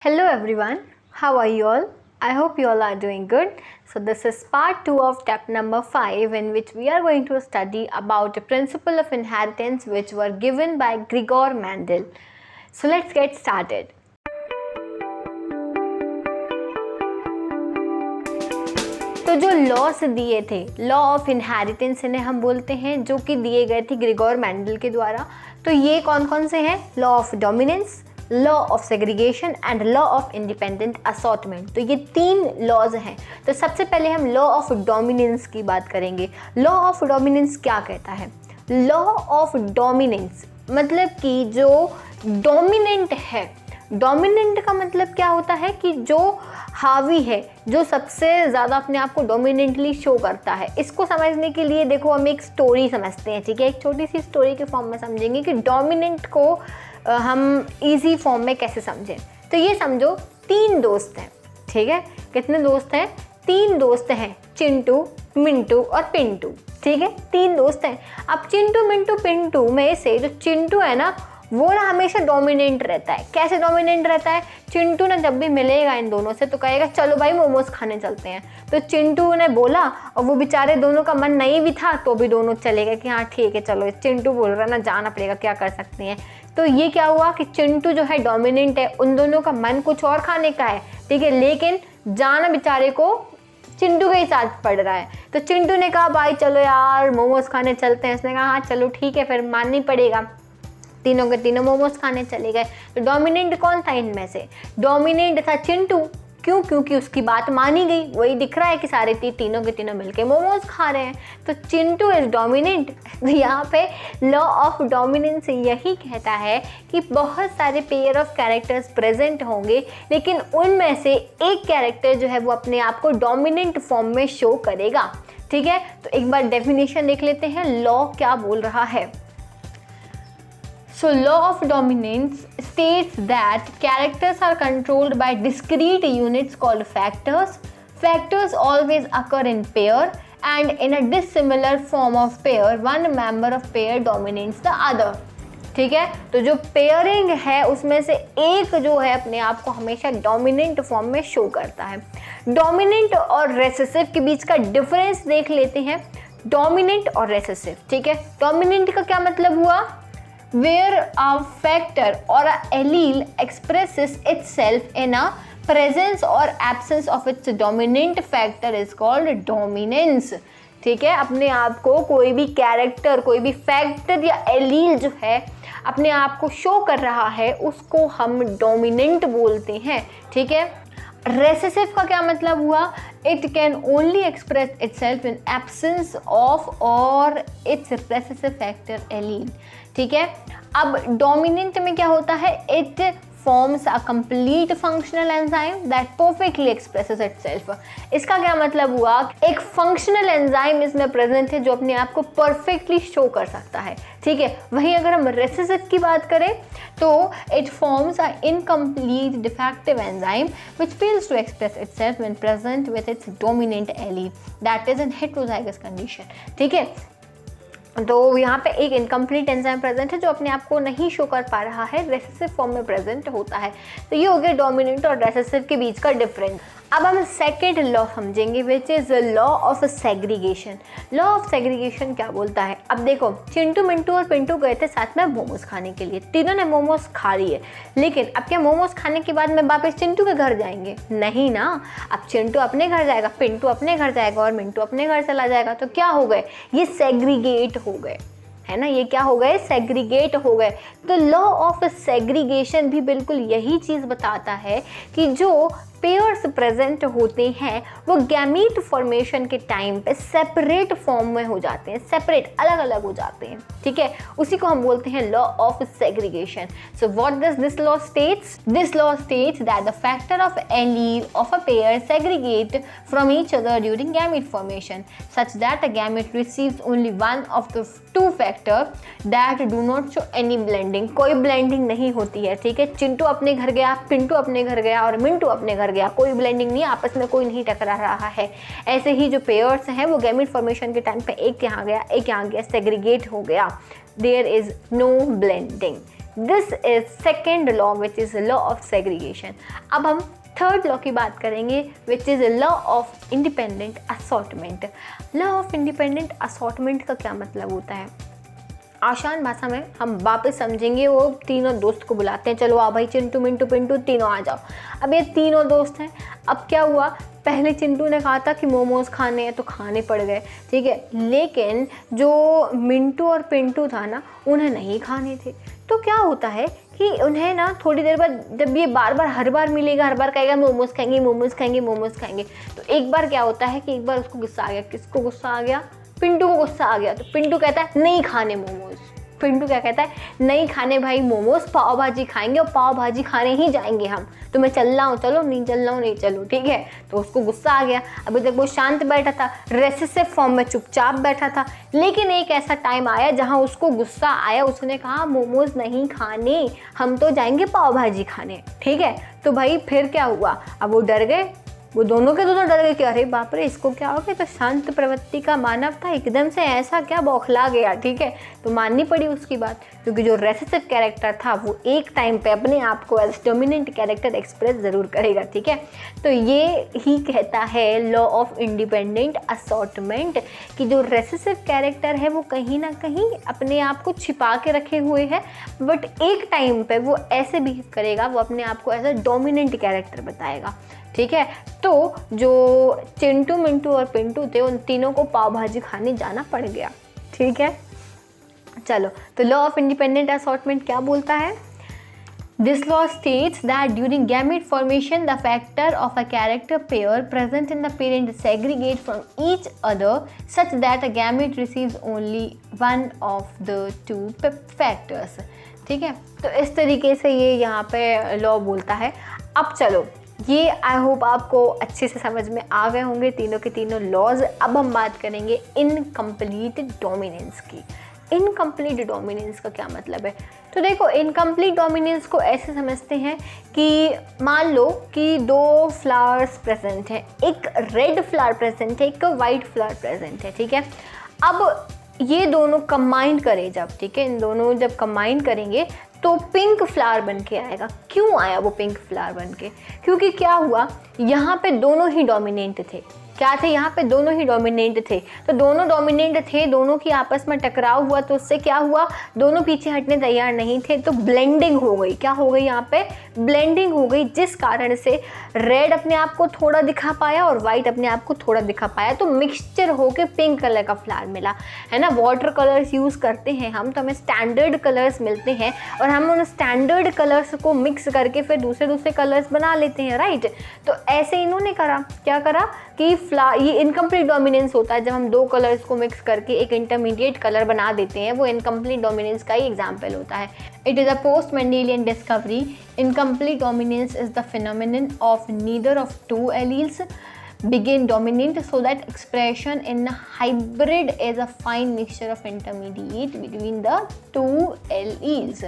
Hello everyone, how are you all? I hope you all are doing good. So this is part 2 of step number 5 in which we are going to study about the principle of inheritance which were given by Gregor Mendel. So let's get started. तो जो loss दिए थे, law of inheritance इन्हें हम बोलते हैं, जो कि दिए गए थे ग्रेगोर मेंडल के द्वारा। तो ये कौन कौन से हैं? Law of dominance, law of segregation and law of independent assortment. तो ये 3 लॉज हैं। तो सबसे पहले हम लॉ ऑफ डोमिनेंस की बात करेंगे। लॉ ऑफ डोमिनेंस क्या कहता है? लॉ ऑफ डोमिनेंस मतलब कि जो डोमिनेंट है, डोमिनेंट का मतलब क्या होता है कि जो हावी है, जो सबसे ज़्यादा अपने आप को डोमिनेंटली शो करता है। इसको समझने के लिए देखो हम एक स्टोरी समझते हैं, ठीक है? एक छोटी सी स्टोरी के फॉर्म में समझेंगे कि डोमिनेंट को हम इजी फॉर्म में कैसे समझें। तो ये समझो 3 दोस्त हैं, ठीक है? कितने दोस्त हैं? 3 दोस्त हैं, चिंटू, मिंटू और पिंटू, ठीक है? 3 दोस्त हैं। अब चिंटू, मिंटू, पिंटू में से जो चिंटू है ना, वो ना हमेशा डोमिनेंट रहता है। कैसे डोमिनेंट रहता है? चिंटू ना जब भी मिलेगा इन दोनों से तो कहेगा चलो भाई मोमोज खाने चलते हैं। तो चिंटू ने बोला और वो बेचारे दोनों का मन नहीं भी था तो भी दोनों चले गए कि हाँ ठीक है चलो, चिंटू बोल रहा ना, जाना पड़ेगा, क्या कर सकते हैं। तो ये क्या हुआ कि चिंटू जो है डोमिनेंट है, उन दोनों का मन कुछ और खाने का है, ठीक है, लेकिन जाना बेचारे को चिंटू के ही साथ पड़ रहा है। तो चिंटू ने कहा भाई चलो यार मोमोज खाने चलते हैं। उसने कहा हाँ चलो ठीक है, फिर मानना ही पड़ेगा। तीनों के तीनों मोमोज खाने चले गए। तो डोमिनेंट कौन था इनमें से? डोमिनेंट था चिंटू। क्यों? क्योंकि उसकी बात मानी गई। वही दिख रहा है कि सारे तीनों के तीनों मिलके मोमोज खा रहे हैं। तो चिंटू इज डोमिनेंट। यहाँ पे लॉ ऑफ डोमिनेंस यही कहता है कि बहुत सारे पेयर ऑफ कैरेक्टर्स प्रेजेंट होंगे, लेकिन उनमें से एक कैरेक्टर जो है वो अपने आप को डोमिनेंट फॉर्म में शो करेगा, ठीक है? तो एक बार डेफिनेशन देख लेते हैं, लॉ क्या बोल रहा है। So law of dominance states that characters are controlled by discrete units called factors. Factors always occur in pair and in a dissimilar form of pair, one member of pair dominates the other. ठीक है? तो जो pairing है उसमें से एक जो है अपने आप को हमेशा डोमिनेंट फॉर्म में शो करता है। डोमिनेंट और रेसेसिव के बीच का डिफरेंस देख लेते हैं। डोमिनेंट और रेसेसिव, ठीक है? डोमिनेंट का क्या मतलब हुआ? Where a factor or a allele expresses itself in a presence or absence of its dominant factor is called dominance. ठीक है? अपने आप को कोई भी कैरेक्टर, कोई भी फैक्टर या एलील जो है अपने आप को शो कर रहा है, उसको हम डोमिनेंट बोलते हैं, ठीक है? रेसेसिव का क्या मतलब हुआ? It can only express itself in absence of और इट्स रेसेसिव फैक्टर एलील, ठीक है? अब डोमिनेंट में क्या होता है? It forms a complete functional enzyme that perfectly expresses itself. इसका क्या मतलब हुआ? एक functional enzyme इसमें present है जो अपने आप को perfectly show कर सकता है, ठीक है? वहीं अगर हम recessive की बात करें तो it forms a incomplete defective enzyme which fails to express itself when present with its dominant allele, that is in heterozygous condition, ठीक है? तो यहाँ पे एक इनकम्प्लीट एंजाइम प्रेजेंट है जो अपने आप को नहीं शो कर पा रहा है, रेसेसिव फॉर्म में प्रेजेंट होता है। तो ये हो गया डोमिनेंट और रेसेसिव के बीच का डिफरेंस। अब हम सेकेंड लॉ समझेंगे विच is law of segregation. Law of segregation क्या बोलता है? अब देखो, चिंटू, मिंटू और पिंटू गए थे साथ में मोमोज खाने के लिए। तीनों ने मोमोज खा लिए, लेकिन अब क्या मोमोज खाने के बाद में वापस चिंटू के घर जाएंगे? नहीं ना। अब चिंटू अपने घर जाएगा, पिंटू अपने घर जाएगा और मिंटू अपने घर चला जाएगा। तो क्या हो गए? ये सेग्रीगेट हो गए, है ना? ये क्या हो गए? सेग्रीगेट हो गए। तो लॉ ऑफ सेग्रीगेशन भी बिल्कुल यही चीज़ बताता है कि जो पेयर्स प्रेजेंट होते हैं वो गैमीट फॉर्मेशन के टाइम पे सेपरेट फॉर्म में हो जाते हैं, सेपरेट, अलग अलग हो जाते हैं, ठीक है? उसी को हम बोलते हैं law of segregation. So what does this law states? This law states that the factor of allele of a pair segregate from each other during gamete formation such that a gamete receives only one of the 2 factor that do not show any blending. कोई blending नहीं होती है, ठीक है? चिंटू अपने घर गया, पिंटू अपने घर गया और मिंटू अपने घर गया, कोई ब्लेंडिंग नहीं, आपस में कोई नहीं टकरा रहा है। ऐसे ही जो पेयर्स हैं वो गैमीट फॉर्मेशन के टाइम पे एक यहाँ गया, एक यहाँ गया, सेग्रीगेट हो गया, there is no blending. This is second law which is law of segregation. अब हम थर्ड लॉ की बात करेंगे which is law of independent assortment. Law of independent assortment का क्या मतलब होता है? आसान भाषा में हम वापस समझेंगे। वो तीनों दोस्त को बुलाते हैं, चलो आ भाई चिंटू मिंटू पिंटू तीनों आ जाओ। अब ये तीनों दोस्त हैं। अब क्या हुआ, पहले चिंटू ने कहा था कि मोमोज़ खाने हैं तो खाने पड़ गए, ठीक है, लेकिन जो मिंटू और पिंटू था ना उन्हें नहीं खाने थे। तो क्या होता है कि उन्हें ना थोड़ी देर बाद जब ये बार बार हर बार मिलेगा, हर बार कहेगा मोमोज़ खाएंगे मोमोज़ खाएंगे मोमोज़ खाएंगे, तो एक बार क्या होता है कि एक बार उसको गुस्सा आ गया। किसको गुस्सा आ गया? पिंटू को गुस्सा आ गया। तो पिंटू कहता है नहीं खाने मोमोज़। पिंटू क्या कहता है? नहीं खाने भाई मोमोज़, पाव भाजी खाएंगे और पाव भाजी खाने ही जाएंगे हम। तो मैं चल रहा हूँ, चलो, नहीं चल रहा हूँ, नहीं चलो, ठीक है। तो उसको गुस्सा आ गया। अभी तक वो शांत बैठा था, रेसिसिव फॉर्म में चुपचाप बैठा था, लेकिन एक ऐसा टाइम आया जहाँ उसको गुस्सा आया। उसने कहा मोमोज़ नहीं खाने, हम तो जाएंगे पाव भाजी खाने, ठीक है। तो भाई फिर क्या हुआ? अब वो डर गए, वो दोनों के दोनों डर गए कि अरे बाप रे इसको क्या हो गया। तो शांत प्रवृत्ति का मानव था, एकदम से ऐसा क्या बौखला गया, ठीक है। तो माननी पड़ी उसकी बात, क्योंकि जो रेसिसिव कैरेक्टर था वो एक टाइम पे अपने आप को एज डोमिनेंट कैरेक्टर एक्सप्रेस ज़रूर करेगा, ठीक है। तो ये ही कहता है लॉ ऑफ इंडिपेंडेंट असॉर्टमेंट कि जो रेसिसिव कैरेक्टर है वो कहीं ना कहीं अपने आप को छिपा के रखे हुए है, बट एक टाइम पे वो ऐसे बिहेव करेगा, वो अपने आप को एज अ डोमिनेंट कैरेक्टर बताएगा, ठीक है। तो जो चिंटू मिंटू और पिंटू थे उन तीनों को पाव भाजी खाने जाना पड़ गया, ठीक है। चलो, तो लॉ ऑफ इंडिपेंडेंट असॉर्टमेंट क्या बोलता है? This law states that during gamete formation, the factor of a character pair present in the parent segregate from each other such that a gamete receives only one of the two factors, ठीक है। तो इस तरीके से ये यहाँ पे law बोलता है। अब चलो, ये आई होप आपको अच्छे से समझ में आ गए होंगे तीनों के तीनों लॉज। अब हम बात करेंगे इनकम्प्लीट डोमिनेंस की। इनकम्प्लीट डोमिनेंस का क्या मतलब है? तो देखो, इनकम्प्लीट डोमिनेंस को ऐसे समझते हैं कि मान लो कि दो फ्लावर्स प्रेजेंट हैं, एक रेड फ्लावर प्रेजेंट है, एक वाइट फ्लावर प्रेजेंट है, ठीक है। अब ये दोनों कंबाइन करें जब, ठीक है, इन दोनों जब कंबाइन करेंगे तो पिंक फ्लावर बन के आएगा। क्यों आया वो पिंक फ्लावर बन के? क्योंकि क्या हुआ, यहाँ पे दोनों ही डोमिनेंट थे। क्या थे? यहाँ पे दोनों ही डोमिनेंट थे। तो दोनों डोमिनेंट थे, दोनों की आपस में टकराव हुआ, तो उससे क्या हुआ, दोनों पीछे हटने तैयार नहीं थे, तो ब्लेंडिंग हो गई। क्या हो गई? यहाँ पे ब्लेंडिंग हो गई, जिस कारण से रेड अपने आप को थोड़ा दिखा पाया और वाइट अपने आप को थोड़ा दिखा पाया। तो मिक्सचर होके पिंक कलर का फ्लावर मिला, है ना। वाटर कलर्स यूज़ करते हैं हम, तो हमें स्टैंडर्ड कलर्स मिलते हैं और हम उन स्टैंडर्ड कलर्स को मिक्स करके फिर दूसरे दूसरे कलर्स बना लेते हैं, राइट। तो ऐसे इन्होंने करा, क्या करा कि ये इनकम्प्लीट डोमिनेंस होता है जब हम दो कलर्स को मिक्स करके एक इंटरमीडिएट कलर बना देते हैं, वो इनकम्प्लीट डोमिनेंस का ही एग्जाम्पल होता है। It is a post Mendelian discovery. Incomplete dominance is the phenomenon of neither of two alleles begin dominant, so that expression in a hybrid is a fine mixture of intermediate between the two alleles.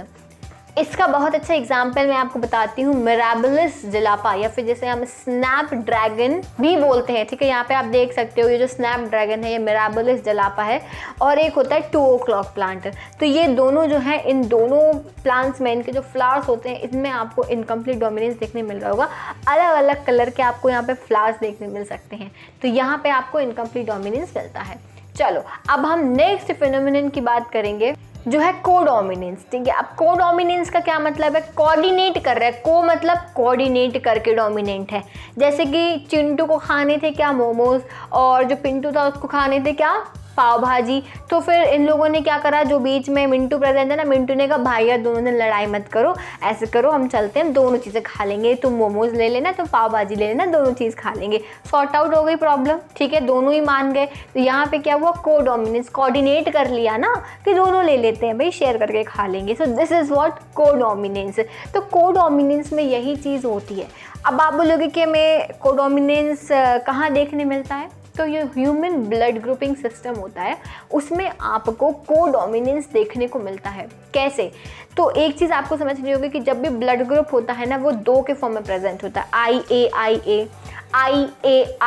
इसका बहुत अच्छा example मैं आपको बताती हूँ, mirabilis जलापा, या फिर जैसे हम स्नैप ड्रैगन भी बोलते हैं, ठीक है। यहाँ पे आप देख सकते हो ये जो स्नैप ड्रैगन है ये मिराबिलिस जलापा है, और एक होता है 2 o'clock प्लांट। तो ये दोनों जो है, इन दोनों प्लांट्स में इनके जो फ्लावर्स होते हैं इनमें आपको इनकम्प्लीट डोमिनेंस देखने मिल रहा होगा। अलग अलग कलर के आपको यहाँ पे फ्लावर्स देखने मिल सकते हैं, तो यहाँ पे आपको इनकम्प्लीट डोमिनेंस मिलता है। चलो, अब हम नेक्स्ट फिनोमिनन की बात करेंगे जो है कोडोमिनेंस, ठीक है। अब कोडोमिनेंस का क्या मतलब है? कोऑर्डिनेट कर रहा है। को मतलब कोऑर्डिनेट करके डोमिनेंट है। जैसे कि चिंटू को खाने थे क्या? मोमोज, और जो पिंटू था उसको खाने थे क्या? पाव भाजी। तो फिर इन लोगों ने क्या करा, जो बीच में मिंटू प्रेजेंट है ना, मिंटू ने कहा भाई यार दोनों ने लड़ाई मत करो, ऐसे करो हम चलते हैं, दोनों चीज़ें खा लेंगे, तुम मोमोज ले लेना, तुम पाव भाजी ले लेना, दोनों चीज़ खा लेंगे। सॉर्ट आउट हो गई प्रॉब्लम, ठीक है, दोनों ही मान गए। तो यहाँ पे क्या हुआ? कोडोमिनेंस, कोऑर्डिनेट कर लिया ना कि दोनों ले लेते हैं भाई, शेयर करके खा लेंगे। So this is what codominance. तो कोडोमिनेंस में यही चीज़ होती है। अब आप बोलोगे कि हमें कोडोमिनेंस कहाँ देखने मिलता है? तो ये ह्यूमन ब्लड ग्रुपिंग सिस्टम होता है, उसमें आपको कोडोमिनेंस देखने को मिलता है। कैसे? तो एक चीज़ आपको समझनी होगी कि जब भी ब्लड ग्रुप होता है ना, वो 2 के फॉर्म में प्रेजेंट होता है, IA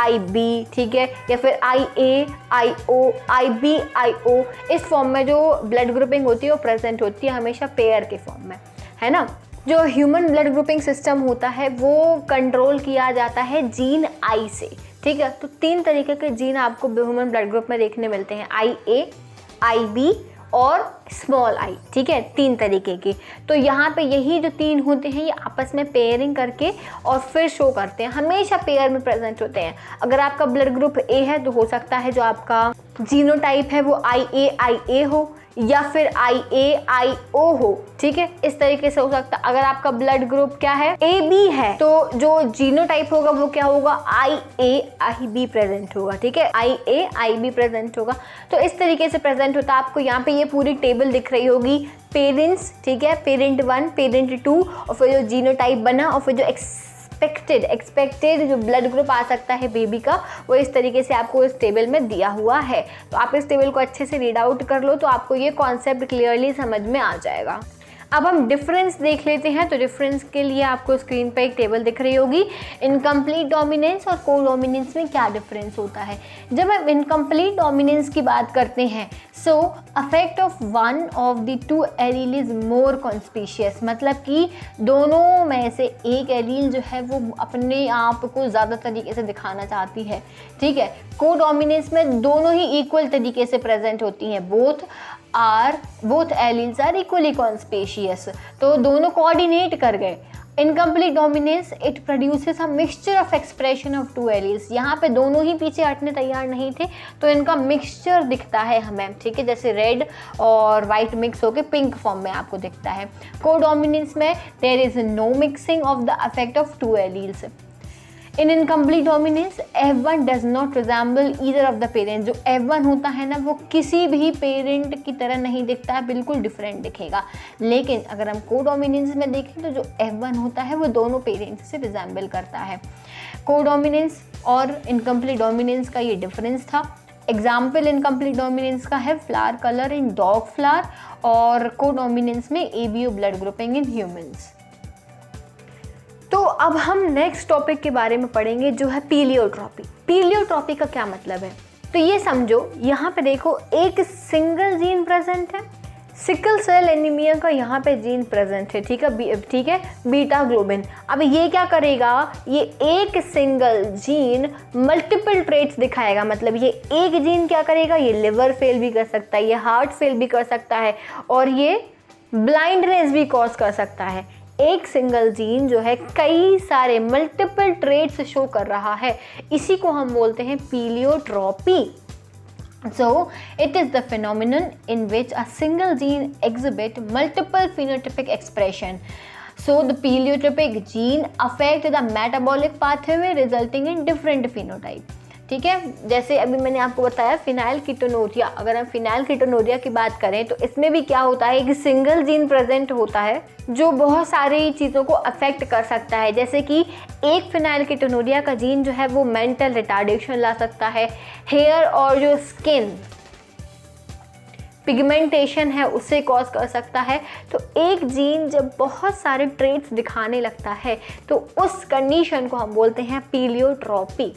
IB, ठीक है, या फिर IA IO IB IO। इस फॉर्म में जो ब्लड ग्रुपिंग होती है वो प्रेजेंट होती है हमेशा पेयर के फॉर्म में। है ना। जो ह्यूमन ब्लड ग्रुपिंग सिस्टम होता है वो कंट्रोल किया जाता है जीन आई से, ठीक है। तो 3 तरीके के जीन आपको ह्यूमन ब्लड ग्रुप में देखने मिलते हैं, IA, IB और स्मॉल आई, ठीक है, 3 तरीके के। तो यहाँ पे यही जो 3 होते हैं ये आपस में पेयरिंग करके और फिर शो करते हैं, हमेशा पेयर में प्रेजेंट होते हैं। अगर आपका ब्लड ग्रुप A है तो हो सकता है जो आपका जीनोटाइप है वो IA हो या फिर IAIO हो, ठीक है, इस तरीके से हो सकता है। अगर आपका ब्लड ग्रुप क्या है, AB है, तो जो जीनोटाइप होगा वो क्या होगा, IAIB प्रेजेंट होगा, ठीक है, IAIB प्रेजेंट होगा। तो इस तरीके से प्रेजेंट होता है। आपको यहाँ पे ये पूरी टेबल दिख रही होगी, पेरेंट्स, ठीक है, पेरेंट 1, पेरेंट 2 और फिर जो जीनोटाइप बना और फिर जो एक्सपेक्टेड जो ब्लड ग्रुप आ सकता है बेबी का, वो इस तरीके से आपको इस टेबल में दिया हुआ है। तो आप इस टेबल को अच्छे से रीड आउट कर लो तो आपको ये कॉन्सेप्ट क्लियरली समझ में आ जाएगा। अब हम डिफरेंस देख लेते हैं। तो डिफरेंस के लिए आपको स्क्रीन पर एक टेबल दिख रही होगी, इनकम्प्लीट डोमिनेंस और को डोमिनेंस में क्या डिफरेंस होता है। जब हम इनकम्प्लीट डोमिनेंस की बात करते हैं, so effect of one of the 2 allele is more conspicuous, मतलब कि दोनों में से एक एलील जो है वो अपने आप को ज़्यादा तरीके से दिखाना चाहती है, ठीक है। को डोमिनेंस में दोनों ही इक्वल तरीके से प्रेजेंट होती हैं, बोथ एलील्स आर इक्वली कॉन्स्पेशियस, तो दोनों कोऑर्डिनेट कर गए। Incomplete dominance it produces a mixture of expression of 2 alleles, यहाँ पे दोनों ही पीछे हटने तैयार नहीं थे तो इनका मिक्सचर दिखता है हमें, ठीक है, जैसे रेड और वाइट मिक्स होकर पिंक फॉर्म में आपको दिखता है। को डोमिनेंस में there is no mixing of the affect of 2 alleles. In incomplete dominance F1 does not resemble either of the parent, जो F1 होता है ना वो किसी भी पेरेंट की तरह नहीं दिखता है, बिल्कुल डिफरेंट दिखेगा। लेकिन अगर हम को डोमिनेंस में देखें तो जो F1 होता है वो दोनों पेरेंट्स से रिजेंबल करता है। को डोमिनेंस और इनकम्प्लीट डोमिनेंस का ये डिफरेंस था। एग्जाम्पल इनकम्प्लीट डोमिनेंस का है flower colour in dog flower और को डोमिनेंस में ABO blood grouping in humans. तो अब हम नेक्स्ट टॉपिक के बारे में पढ़ेंगे जो है पीलियोट्रॉपी। पीलियोट्रॉपी का क्या मतलब है, तो ये समझो यहाँ पे देखो एक सिंगल जीन प्रेजेंट है, सिकल सेल एनीमिया का यहाँ पे जीन प्रेजेंट है, ठीक है, बीटा ग्लोबिन। अब ये क्या करेगा, ये एक सिंगल जीन मल्टीपल ट्रेट्स दिखाएगा, मतलब ये एक जीन क्या करेगा, ये लिवर फेल भी कर सकता है, ये हार्ट फेल भी कर सकता है और ये ब्लाइंडनेस भी कॉज कर सकता है। एक सिंगल जीन जो है कई सारे मल्टीपल ट्रेट्स शो कर रहा है, इसी को हम बोलते हैं पीलियोट्रॉपी। So it is the phenomenon in which a single gene exhibit multiple phenotypic expression. So the paleiotropic gene affect the metabolic pathway resulting in different phenotype. ठीक है, जैसे अभी मैंने आपको बताया फिनाइल कीटोनूरिया, अगर हम फिनाइल कीटोनूरिया की बात करें तो इसमें भी क्या होता है, एक सिंगल जीन प्रेजेंट होता है जो बहुत सारी चीज़ों को अफेक्ट कर सकता है। जैसे कि एक फिनाइल कीटोनूरिया का जीन जो है वो मेंटल रिटार्डेशन ला सकता है, हेयर और जो स्किन पिगमेंटेशन है उससे कॉज कर सकता है। तो एक जीन जब बहुत सारे ट्रेट्स दिखाने लगता है तो उस कंडीशन को हम बोलते हैं पीलियोट्रॉपी।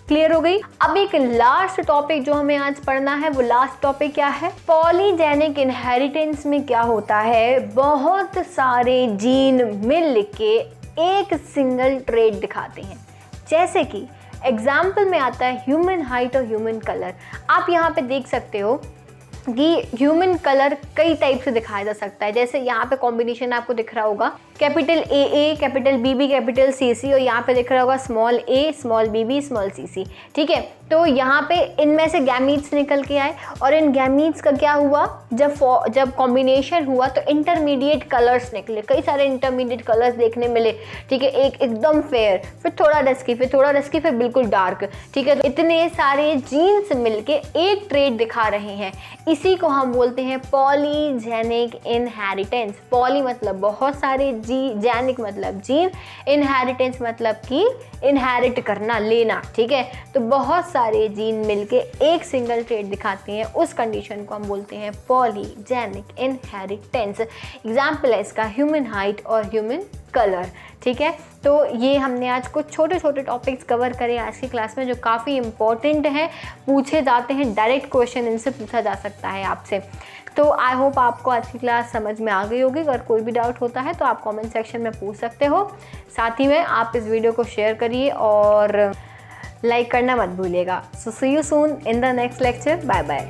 क्लियर हो गई। अब एक लास्ट टॉपिक जो हमें आज पढ़ना है, वो लास्ट टॉपिक क्या है, पॉलीजेनिक इनहेरिटेंस में क्या होता है, बहुत सारे जीन मिल के एक सिंगल ट्रेट दिखाते हैं। जैसे कि एग्जाम्पल में आता है ह्यूमन हाइट और ह्यूमन कलर। आप यहाँ पे देख सकते हो कि ह्यूमन कलर कई टाइप से दिखाया जा सकता है। जैसे यहाँ पे कॉम्बिनेशन आपको दिख रहा होगा, capital AA, capital BB, capital CC और यहाँ पे दिख रहा होगा small a, small BB, small CC। ठीक है, तो यहाँ पे इनमें से गैमीट्स निकल के आए और इन गैमीट्स का क्या हुआ, जब कॉम्बिनेशन हुआ तो इंटरमीडिएट कलर्स निकले, कई सारे इंटरमीडिएट कलर्स देखने मिले। ठीक है, एक एकदम फेयर, फिर थोड़ा डस्की, फिर थोड़ा डस्की, फिर बिल्कुल डार्क। ठीक है, तो इतने सारे जीन्स मिलके एक ट्रेट दिखा रहे हैं, इसी को हम बोलते हैं पॉलीजेनिक इनहेरिटेंस। पॉली मतलब बहुत सारे, जेनिक मतलब जीन, इनहेरिटेंस मतलब कि इनहेरिट करना, लेना। ठीक है, तो बहुत सारे जीन मिलके एक सिंगल ट्रेट दिखाते हैं, उस कंडीशन को हम बोलते हैं पॉलीजेनिक इनहेरिटेंस। एग्जाम्पल है इसका ह्यूमन हाइट और ह्यूमन कलर। ठीक है, तो ये हमने आज कुछ छोटे छोटे टॉपिक्स कवर करे आज की क्लास में जो काफ़ी इंपॉर्टेंट हैं, पूछे जाते हैं, डायरेक्ट क्वेश्चन इनसे पूछा जा सकता है आपसे। तो आई होप आपको आज की क्लास समझ में आ गई होगी। अगर कोई भी डाउट होता है तो आप कमेंट सेक्शन में पूछ सकते हो। साथ ही में आप इस वीडियो को शेयर करिए और लाइक करना मत भूलिएगा। So see you soon in the next lecture. Bye bye.